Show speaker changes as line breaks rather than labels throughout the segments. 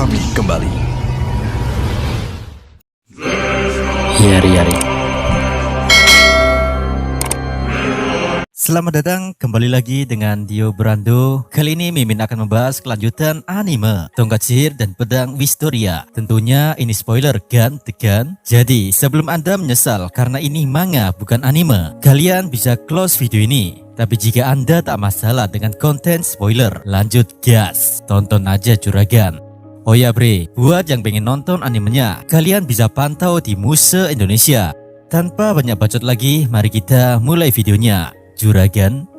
kami kembali.
Yari.
Selamat datang kembali lagi dengan Dio Brando. Kali ini Mimin akan membahas kelanjutan anime Tongkat Sihir dan Pedang Wistoria. Tentunya ini spoiler kan, tekan. Jadi sebelum Anda menyesal karena ini manga bukan anime, kalian bisa close video ini. Tapi jika Anda tak masalah dengan konten spoiler, lanjut gas, tonton aja juragan. Oh ya bre, buat yang pengen nonton animenya, kalian bisa pantau di Muse Indonesia. Tanpa banyak bacot lagi, mari kita mulai videonya. Juragan.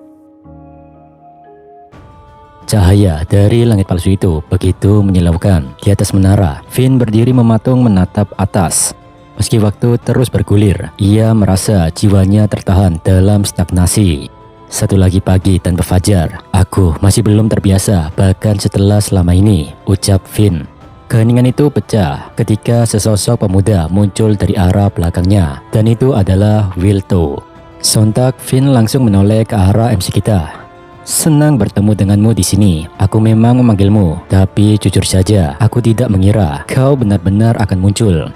Cahaya dari langit palsu itu begitu menyilaukan. Di atas menara, Finn berdiri mematung menatap atas. Meski waktu terus bergulir, ia merasa jiwanya tertahan dalam stagnasi. Satu lagi pagi tanpa fajar. Aku masih belum terbiasa bahkan setelah selama ini, ucap Finn. Keheningan itu pecah ketika sesosok pemuda muncul dari arah belakangnya, dan itu adalah Wilto. Sontak Finn langsung menoleh ke arah MC kita. Senang bertemu denganmu di sini. Aku memang memanggilmu, tapi jujur saja, aku tidak mengira kau benar-benar akan muncul.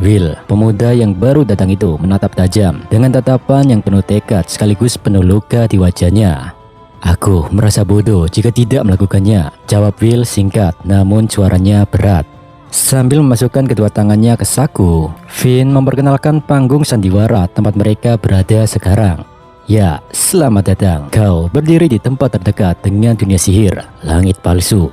Will, pemuda yang baru datang itu menatap tajam dengan tatapan yang penuh tekad sekaligus penuh luka di wajahnya. Aku merasa bodoh jika tidak melakukannya, jawab Will singkat namun suaranya berat. Sambil memasukkan kedua tangannya ke saku, Finn memperkenalkan panggung sandiwara tempat mereka berada sekarang. Ya, selamat datang. Kau berdiri di tempat terdekat dengan dunia sihir, langit palsu.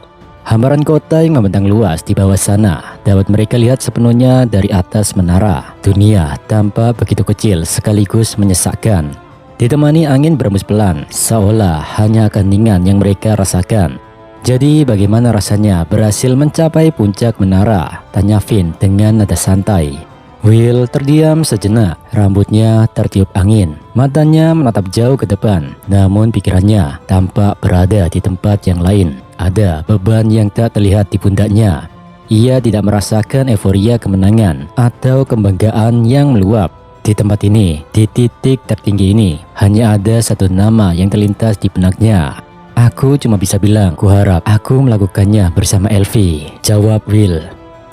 Hamparan kota yang membentang luas di bawah sana dapat mereka lihat sepenuhnya dari atas menara. Dunia tampak begitu kecil sekaligus menyesakkan. Ditemani angin berembus pelan, seolah hanya keheningan yang mereka rasakan. Jadi bagaimana rasanya berhasil mencapai puncak menara? Tanya Finn dengan nada santai. Will terdiam sejenak, rambutnya tertiup angin. Matanya menatap jauh ke depan, namun pikirannya tampak berada di tempat yang lain. Ada beban yang tak terlihat di pundaknya. Ia tidak merasakan euforia kemenangan atau kebanggaan yang meluap. Di tempat ini, di titik tertinggi ini, hanya ada satu nama yang terlintas di benaknya. Aku cuma bisa bilang, kuharap aku melakukannya bersama Elvi, jawab Will.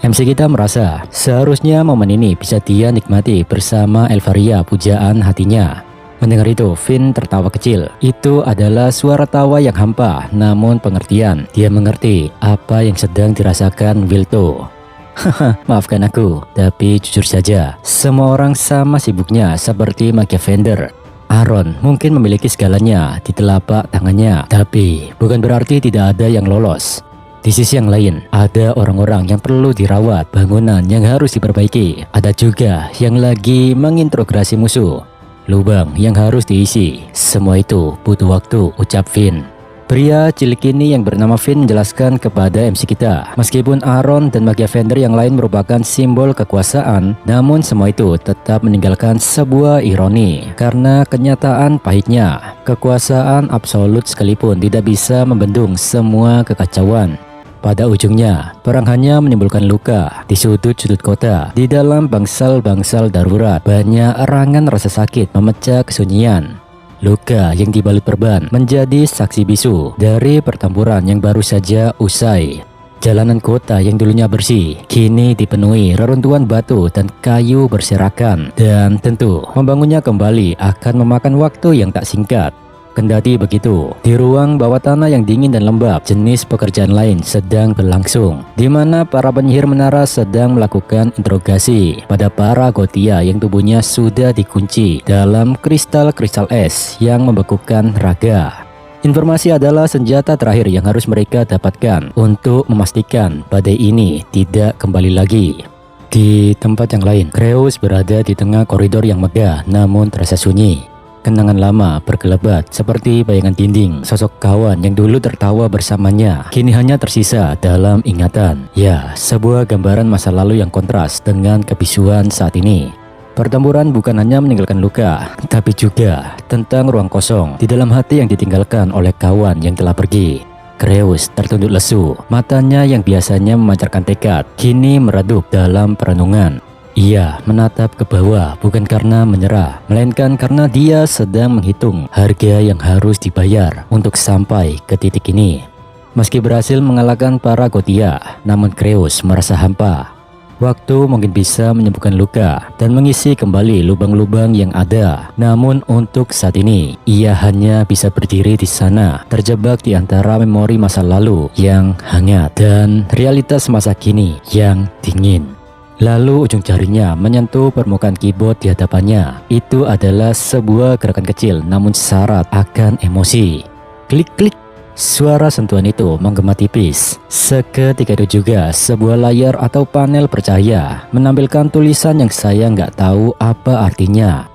MC kita merasa seharusnya momen ini bisa dia nikmati bersama Elvaria pujaan hatinya. Mendengar itu, Finn tertawa kecil. Itu adalah suara tawa yang hampa, namun pengertian. Dia mengerti apa yang sedang dirasakan Wilto. Haha, maafkan aku, tapi jujur saja, semua orang sama sibuknya seperti Machiavender. Aaron mungkin memiliki segalanya di telapak tangannya, tapi bukan berarti tidak ada yang lolos. Di sisi yang lain, ada orang-orang yang perlu dirawat, bangunan yang harus diperbaiki. Ada juga yang lagi mengintegrasi musuh, lubang yang harus diisi. Semua itu butuh waktu, ucap Finn. Pria cilik ini yang bernama Finn menjelaskan kepada MC kita, meskipun Aaron dan Machiavender yang lain merupakan simbol kekuasaan, namun semua itu tetap meninggalkan sebuah ironi karena kenyataan pahitnya. Kekuasaan absolut sekalipun tidak bisa membendung semua kekacauan. Pada ujungnya, perang hanya menimbulkan luka di sudut-sudut kota. Di dalam bangsal-bangsal darurat, banyak erangan rasa sakit memecah kesunyian. Luka yang dibalut perban menjadi saksi bisu dari pertempuran yang baru saja usai. Jalanan kota yang dulunya bersih kini dipenuhi reruntuhan batu dan kayu berserakan, dan tentu membangunnya kembali akan memakan waktu yang tak singkat. Kendati begitu, di ruang bawah tanah yang dingin dan lembab, jenis pekerjaan lain sedang berlangsung, di mana para penyihir menara sedang melakukan interogasi pada para Gotia yang tubuhnya sudah dikunci dalam kristal-kristal es yang membekukan raga. Informasi adalah senjata terakhir yang harus mereka dapatkan untuk memastikan badai ini tidak kembali lagi. Di tempat yang lain, Kreus berada di tengah koridor yang megah namun terasa sunyi. Kenangan lama berkelebat seperti bayangan dinding. Sosok kawan yang dulu tertawa bersamanya kini hanya tersisa dalam ingatan. Ya, sebuah gambaran masa lalu yang kontras dengan kebisuan saat ini. Pertempuran bukan hanya meninggalkan luka, tapi juga tentang ruang kosong di dalam hati yang ditinggalkan oleh kawan yang telah pergi. Kreus tertunduk lesu, matanya yang biasanya memancarkan tekad kini meredup dalam perenungan. Ia menatap ke bawah bukan karena menyerah, melainkan karena dia sedang menghitung harga yang harus dibayar untuk sampai ke titik ini. Meski berhasil mengalahkan para Gotia, namun Kreus merasa hampa. Waktu mungkin bisa menyembuhkan luka dan mengisi kembali lubang-lubang yang ada. Namun untuk saat ini, ia hanya bisa berdiri di sana, terjebak di antara memori masa lalu yang hangat dan realitas masa kini yang dingin. Lalu ujung jarinya menyentuh permukaan keyboard di hadapannya. Itu adalah sebuah gerakan kecil namun syarat akan emosi. Klik-klik. Suara sentuhan itu menggema tipis. Seketika itu juga sebuah layar atau panel bercahaya menampilkan tulisan yang saya nggak tahu apa artinya.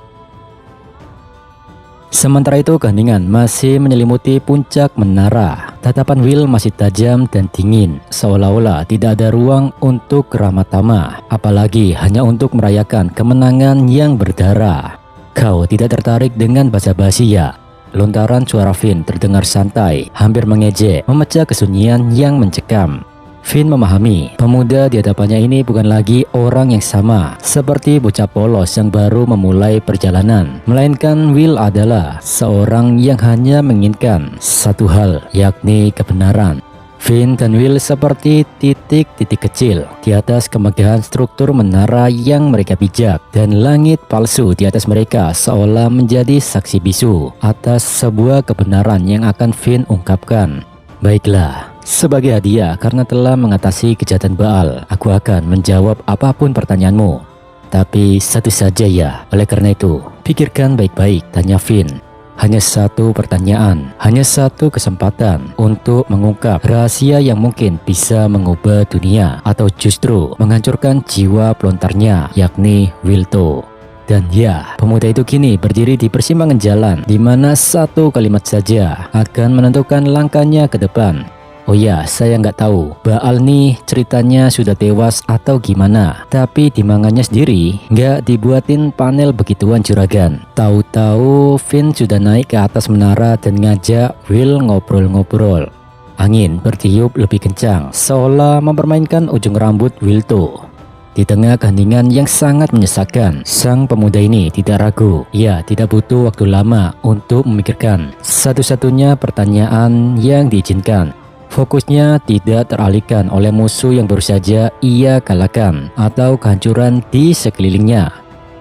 Sementara itu keheningan masih menyelimuti puncak menara. Tatapan Will masih tajam dan dingin, seolah-olah tidak ada ruang untuk ramah tamah, apalagi hanya untuk merayakan kemenangan yang berdarah. Kau tidak tertarik dengan basa-basi ya? Lontaran suara Finn terdengar santai, hampir mengejek, memecah kesunyian yang mencekam. Finn memahami, pemuda di hadapannya ini bukan lagi orang yang sama seperti bocah polos yang baru memulai perjalanan, melainkan Will adalah seorang yang hanya menginginkan satu hal, yakni kebenaran. Finn dan Will seperti titik-titik kecil di atas kemegahan struktur menara yang mereka pijak, dan langit palsu di atas mereka seolah menjadi saksi bisu atas sebuah kebenaran yang akan Finn ungkapkan. Baiklah, sebagai hadiah karena telah mengatasi kejahatan Baal, aku akan menjawab apapun pertanyaanmu. Tapi satu saja ya, oleh karena itu, pikirkan baik-baik, tanya Finn. Hanya satu pertanyaan, hanya satu kesempatan untuk mengungkap rahasia yang mungkin bisa mengubah dunia atau justru menghancurkan jiwa pelontarnya, yakni Wilto. Dan ya, pemuda itu kini berdiri di persimpangan jalan di mana satu kalimat saja akan menentukan langkahnya ke depan. Oh ya, saya nggak tahu Baal nih ceritanya sudah tewas atau gimana. Tapi di manganya sendiri nggak dibuatin panel begituan juragan. Tahu-tahu Finn sudah naik ke atas menara dan ngajak Will ngobrol-ngobrol. Angin bertiup lebih kencang, seolah mempermainkan ujung rambut Wilto. Di tengah keheningan yang sangat menyesakkan, sang pemuda ini tidak ragu. Ia tidak butuh waktu lama untuk memikirkan satu-satunya pertanyaan yang diizinkan. Fokusnya tidak teralihkan oleh musuh yang baru saja ia kalahkan atau kehancuran di sekelilingnya.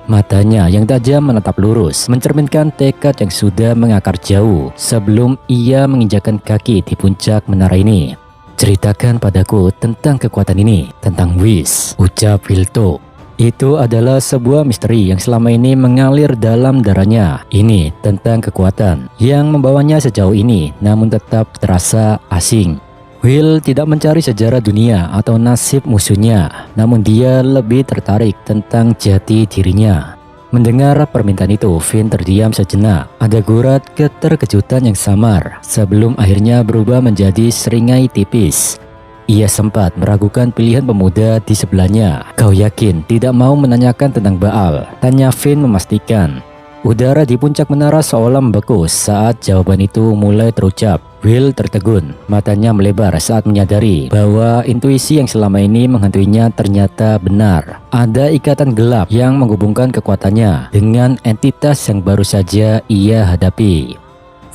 Matanya yang tajam menatap lurus, mencerminkan tekad yang sudah mengakar jauh sebelum ia menginjakkan kaki di puncak menara ini. Ceritakan padaku tentang kekuatan ini, tentang Whis, ucap Wilto. Itu adalah sebuah misteri yang selama ini mengalir dalam darahnya. Ini tentang kekuatan yang membawanya sejauh ini namun tetap terasa asing. Will tidak mencari sejarah dunia atau nasib musuhnya, namun dia lebih tertarik tentang jati dirinya. Mendengar permintaan itu, Finn terdiam sejenak. Ada gurat keterkejutan yang samar sebelum akhirnya berubah menjadi seringai tipis. Ia sempat meragukan pilihan pemuda di sebelahnya. Kau yakin tidak mau menanyakan tentang Baal? Tanya Finn memastikan. Udara di puncak menara seolah membeku saat jawaban itu mulai terucap. Will tertegun, matanya melebar saat menyadari bahwa intuisi yang selama ini menghantuinya ternyata benar. Ada ikatan gelap yang menghubungkan kekuatannya dengan entitas yang baru saja ia hadapi.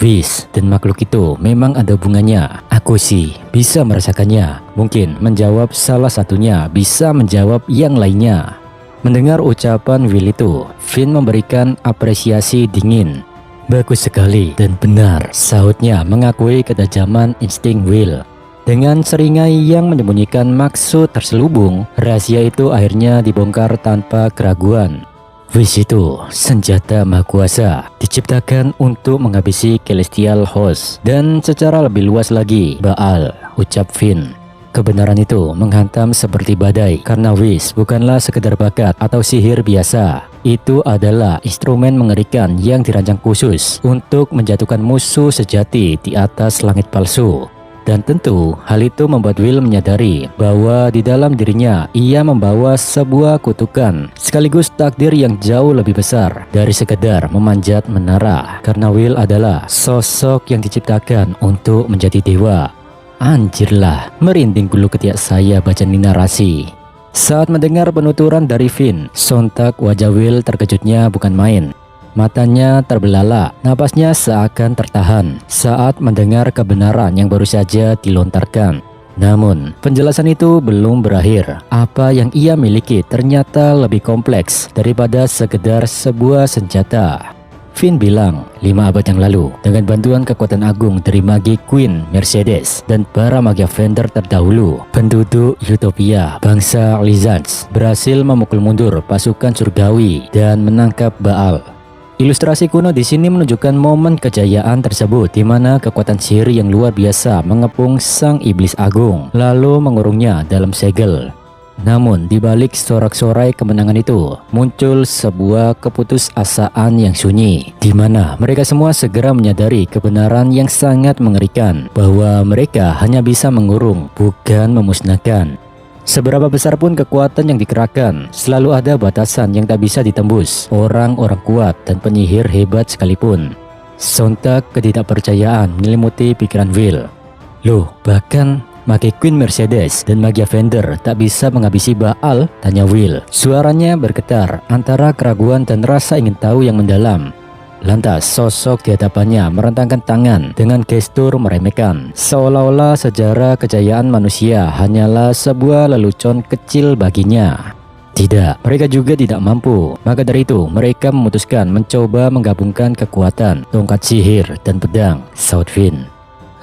Whis dan makhluk itu memang ada hubungannya. Aku sih bisa merasakannya. Mungkin menjawab salah satunya bisa menjawab yang lainnya. Mendengar ucapan Will itu, Finn memberikan apresiasi dingin. Bagus sekali dan benar, sahutnya mengakui ketajaman insting Will. Dengan seringai yang menyembunyikan maksud terselubung, rahasia itu akhirnya dibongkar tanpa keraguan. Whis itu senjata maha kuasa, diciptakan untuk menghabisi Celestial Host dan secara lebih luas lagi Baal, ucap Finn. Kebenaran itu menghantam seperti badai karena Whis bukanlah sekedar bakat atau sihir biasa. Itu adalah instrumen mengerikan yang dirancang khusus untuk menjatuhkan musuh sejati di atas langit palsu. Dan tentu hal itu membuat Will menyadari bahwa di dalam dirinya ia membawa sebuah kutukan sekaligus takdir yang jauh lebih besar dari sekedar memanjat menara. Karena Will adalah sosok yang diciptakan untuk menjadi dewa. Anjirlah, merinding bulu ketiak saya baca narasi. Saat mendengar penuturan dari Finn, sontak wajah Will terkejutnya bukan main. Matanya terbelalak, napasnya seakan tertahan saat mendengar kebenaran yang baru saja dilontarkan. Namun, penjelasan itu belum berakhir. Apa yang ia miliki ternyata lebih kompleks daripada sekedar sebuah senjata. Finn bilang, 5 abad yang lalu, dengan bantuan kekuatan agung dari magi Queen Mercedes dan para Magia Vendor terdahulu, penduduk Utopia, bangsa Lizards, berhasil memukul mundur pasukan surgawi dan menangkap Baal. Ilustrasi kuno di sini menunjukkan momen kejayaan tersebut, di mana kekuatan sihir yang luar biasa mengepung sang iblis agung, lalu mengurungnya dalam segel. Namun, di balik sorak-sorai kemenangan itu, muncul sebuah keputusasaan yang sunyi, di mana mereka semua segera menyadari kebenaran yang sangat mengerikan, bahwa mereka hanya bisa mengurung, bukan memusnahkan. Seberapa besar pun kekuatan yang dikerahkan, selalu ada batasan yang tak bisa ditembus orang-orang kuat dan penyihir hebat sekalipun. Sontak ketidakpercayaan menyelimuti pikiran Will. Loh, bahkan Magi Queen Mercedes dan Magia Vendor tak bisa menghabisi Baal? Tanya Will. Suaranya bergetar antara keraguan dan rasa ingin tahu yang mendalam. Lantas sosok di hadapannya merentangkan tangan dengan gestur meremehkan, seolah-olah sejarah kejayaan manusia hanyalah sebuah lelucon kecil baginya. Tidak, mereka juga tidak mampu. Maka dari itu, mereka memutuskan mencoba menggabungkan kekuatan tongkat sihir dan pedang, saut Finn.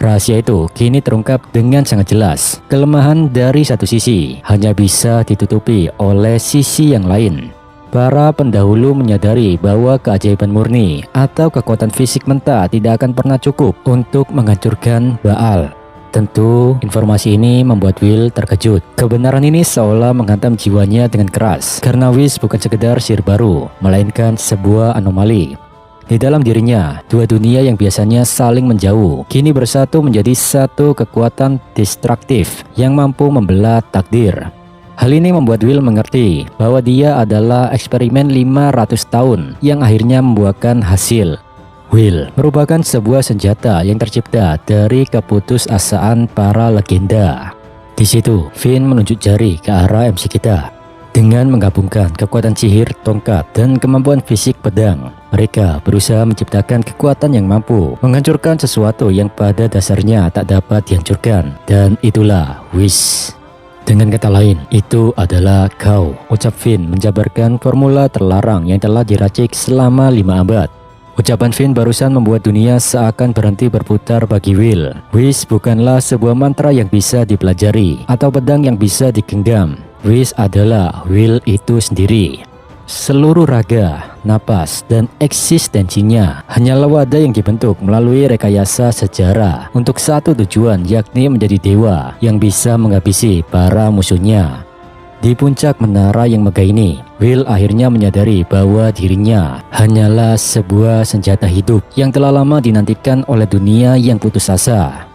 Rahasia itu kini terungkap dengan sangat jelas. Kelemahan dari satu sisi hanya bisa ditutupi oleh sisi yang lain. Para pendahulu menyadari bahwa keajaiban murni atau kekuatan fisik mentah tidak akan pernah cukup untuk menghancurkan Baal. Tentu, informasi ini membuat Will terkejut. Kebenaran ini seolah menghantam jiwanya dengan keras, karena Wish bukan sekedar sihir baru, melainkan sebuah anomali. Di dalam dirinya, dua dunia yang biasanya saling menjauh, kini bersatu menjadi satu kekuatan destruktif yang mampu membelah takdir. Hal ini membuat Will mengerti bahwa dia adalah eksperimen 500 tahun yang akhirnya membuahkan hasil. Will merupakan sebuah senjata yang tercipta dari keputusasaan para legenda. Di situ, Finn menunjuk jari ke arah MC kita. Dengan menggabungkan kekuatan sihir, tongkat, dan kemampuan fisik pedang, mereka berusaha menciptakan kekuatan yang mampu menghancurkan sesuatu yang pada dasarnya tak dapat dihancurkan. Dan itulah Wish. Dengan kata lain, itu adalah kau, ucap Finn menjabarkan formula terlarang yang telah diracik selama 5 abad. Ucapan Finn barusan membuat dunia seakan berhenti berputar bagi Will. Wish bukanlah sebuah mantra yang bisa dipelajari atau pedang yang bisa digenggam. Wish adalah Will itu sendiri. Seluruh raga, napas, dan eksistensinya hanyalah wadah yang dibentuk melalui rekayasa sejarah untuk satu tujuan, yakni menjadi dewa yang bisa menghabisi para musuhnya. Di puncak menara yang megah ini, Will akhirnya menyadari bahwa dirinya hanyalah sebuah senjata hidup yang telah lama dinantikan oleh dunia yang putus asa.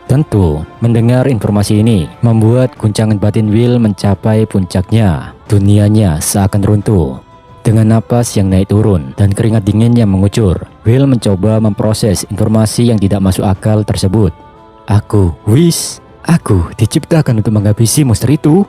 Tentu, mendengar informasi ini membuat guncangan batin Will mencapai puncaknya. Dunianya seakan runtuh. Dengan napas yang naik turun dan keringat dingin yang mengucur, Will mencoba memproses informasi yang tidak masuk akal tersebut. Aku, Wish, aku diciptakan untuk menghabisi monster itu.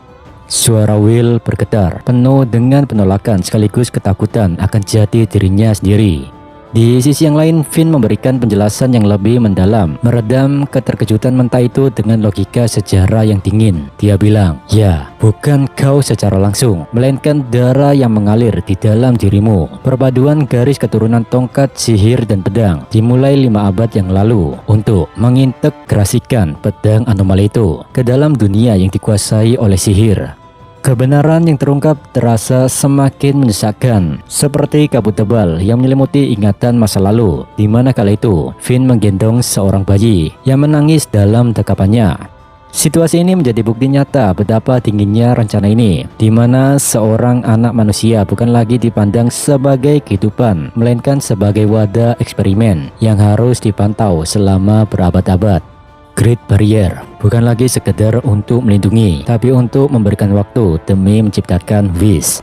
Suara Will bergetar, penuh dengan penolakan sekaligus ketakutan akan jati dirinya sendiri. Di sisi yang lain, Finn memberikan penjelasan yang lebih mendalam, meredam keterkejutan mentah itu dengan logika sejarah yang dingin. Dia bilang, ya, bukan kau secara langsung, melainkan darah yang mengalir di dalam dirimu. Perpaduan garis keturunan tongkat, sihir, dan pedang dimulai 5 abad yang lalu untuk mengintegrasikan pedang anomali itu ke dalam dunia yang dikuasai oleh sihir. Kebenaran yang terungkap terasa semakin menyesakkan, seperti kabut tebal yang menyelimuti ingatan masa lalu, di mana kala itu Finn menggendong seorang bayi yang menangis dalam dekapannya. Situasi ini menjadi bukti nyata betapa dinginnya rencana ini, di mana seorang anak manusia bukan lagi dipandang sebagai kehidupan, melainkan sebagai wadah eksperimen yang harus dipantau selama berabad-abad. Great Barrier bukan lagi sekedar untuk melindungi, tapi untuk memberikan waktu demi menciptakan Wish.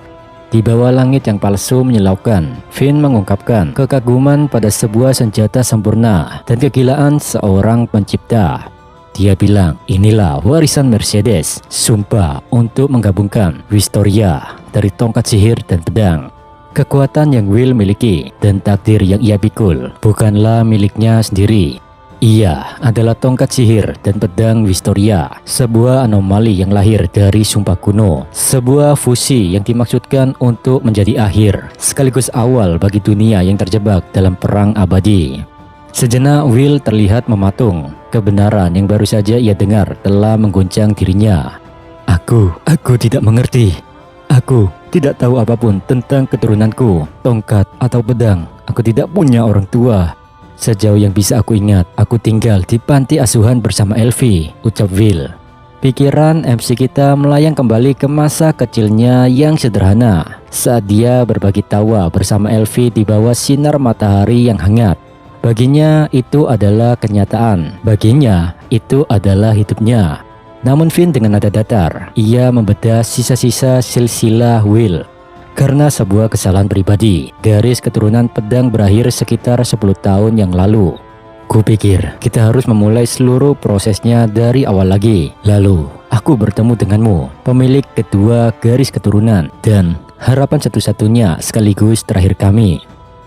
Di bawah langit yang palsu menyilaukan, Finn mengungkapkan kekaguman pada sebuah senjata sempurna dan kegilaan seorang pencipta. Dia bilang, inilah warisan Mercedes, sumpah untuk menggabungkan Wistoria dari tongkat sihir dan pedang. Kekuatan yang Will miliki dan takdir yang ia pikul bukanlah miliknya sendiri. Ia adalah tongkat sihir dan pedang Wistoria, sebuah anomali yang lahir dari sumpah kuno, sebuah fusi yang dimaksudkan untuk menjadi akhir, sekaligus awal bagi dunia yang terjebak dalam perang abadi. Sejenak Will terlihat mematung, kebenaran yang baru saja ia dengar telah mengguncang dirinya. Aku tidak mengerti. Aku tidak tahu apapun tentang keturunanku, tongkat atau pedang. Aku tidak punya orang tua. Sejauh yang bisa aku ingat, aku tinggal di panti asuhan bersama Elfie, ucap Will. Pikiran MC kita melayang kembali ke masa kecilnya yang sederhana, saat dia berbagi tawa bersama Elfie di bawah sinar matahari yang hangat. Baginya itu adalah kenyataan, baginya itu adalah hidupnya. Namun Finn dengan nada datar, ia membedah sisa-sisa silsilah Will. Karena sebuah kesalahan pribadi, garis keturunan pedang berakhir sekitar 10 tahun yang lalu. Kupikir kita harus memulai seluruh prosesnya dari awal lagi. Lalu, aku bertemu denganmu, pemilik kedua garis keturunan, dan harapan satu-satunya sekaligus terakhir kami.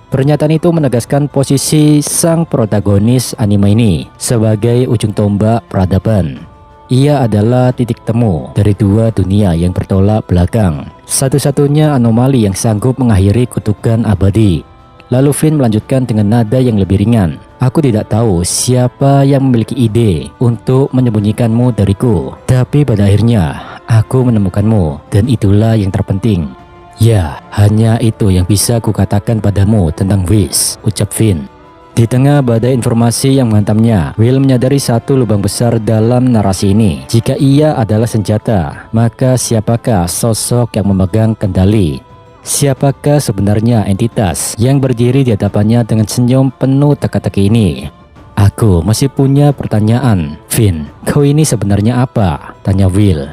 Pernyataan itu menegaskan posisi sang protagonis anime ini sebagai ujung tombak peradaban. Ia adalah titik temu dari dua dunia yang bertolak belakang, satu-satunya anomali yang sanggup mengakhiri kutukan abadi. Lalu Finn melanjutkan dengan nada yang lebih ringan. Aku tidak tahu siapa yang memiliki ide untuk menyembunyikanmu dariku, tapi pada akhirnya aku menemukanmu, dan itulah yang terpenting. Ya, hanya itu yang bisa kukatakan padamu tentang Whis, ucap Finn. Di tengah badai informasi yang menghantamnya, Will menyadari satu lubang besar dalam narasi ini. Jika ia adalah senjata, maka siapakah sosok yang memegang kendali? Siapakah sebenarnya entitas yang berdiri di hadapannya dengan senyum penuh teka-teki ini? Aku masih punya pertanyaan. Finn, kau ini sebenarnya apa? Tanya Will.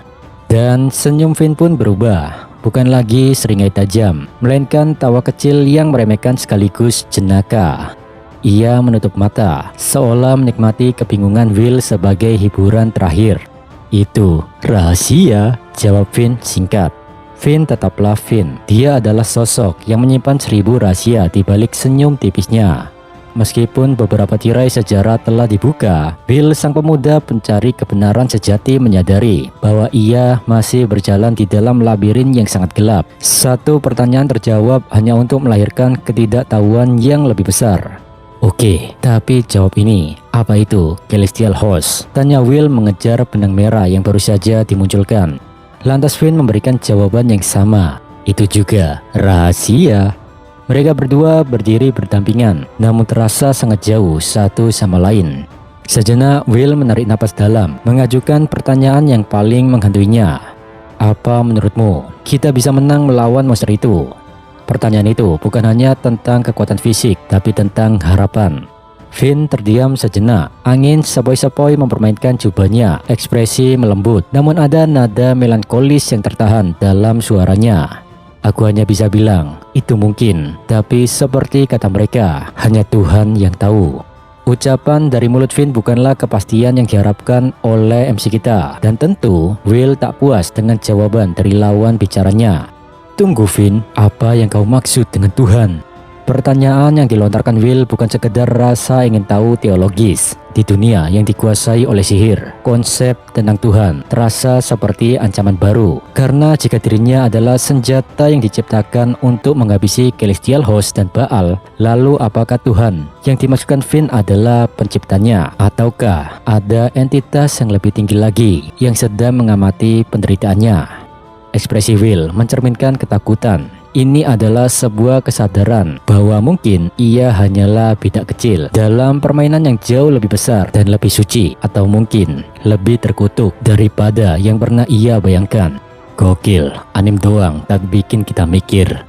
Dan senyum Finn pun berubah. Bukan lagi seringai tajam, melainkan tawa kecil yang meremehkan sekaligus jenaka. Ia menutup mata, seolah menikmati kebingungan Will sebagai hiburan terakhir. Itu rahasia, jawab Finn singkat. Finn tetaplah Finn. Dia adalah sosok yang menyimpan 1000 rahasia di balik senyum tipisnya. Meskipun beberapa tirai sejarah telah dibuka, Will sang pemuda pencari kebenaran sejati menyadari bahwa ia masih berjalan di dalam labirin yang sangat gelap. Satu pertanyaan terjawab hanya untuk melahirkan ketidaktahuan yang lebih besar. Oke, tapi jawab ini. Apa itu Celestial Host? Tanya Will mengejar benang merah yang baru saja dimunculkan. Lantas Finn memberikan jawaban yang sama. Itu juga rahasia. Mereka berdua berdiri berdampingan, namun terasa sangat jauh satu sama lain. Sejenak Will menarik napas dalam, mengajukan pertanyaan yang paling menghantuinya. Apa menurutmu kita bisa menang melawan monster itu? Pertanyaan itu bukan hanya tentang kekuatan fisik, tapi tentang harapan. Finn terdiam sejenak. Angin sepoi-sepoi mempermainkan jubahnya, ekspresi melembut, namun ada nada melankolis yang tertahan dalam suaranya. Aku hanya bisa bilang, itu mungkin, tapi seperti kata mereka, hanya Tuhan yang tahu. Ucapan dari mulut Finn bukanlah kepastian yang diharapkan oleh MC kita, dan tentu Will tak puas dengan jawaban dari lawan bicaranya. Tunggu Finn, apa yang kau maksud dengan Tuhan? Pertanyaan yang dilontarkan Will bukan sekedar rasa ingin tahu teologis. Di dunia yang dikuasai oleh sihir, konsep tentang Tuhan terasa seperti ancaman baru. Karena jika dirinya adalah senjata yang diciptakan untuk menghabisi Celestial Host dan Baal, lalu apakah Tuhan yang dimaksudkan Finn adalah penciptanya? Ataukah ada entitas yang lebih tinggi lagi yang sedang mengamati penderitaannya? Ekspresi Will mencerminkan ketakutan. Ini adalah sebuah kesadaran bahwa mungkin ia hanyalah bidak kecil dalam permainan yang jauh lebih besar dan lebih suci, atau mungkin lebih terkutuk daripada yang pernah ia bayangkan. Gokil, anime doang tak bikin kita mikir.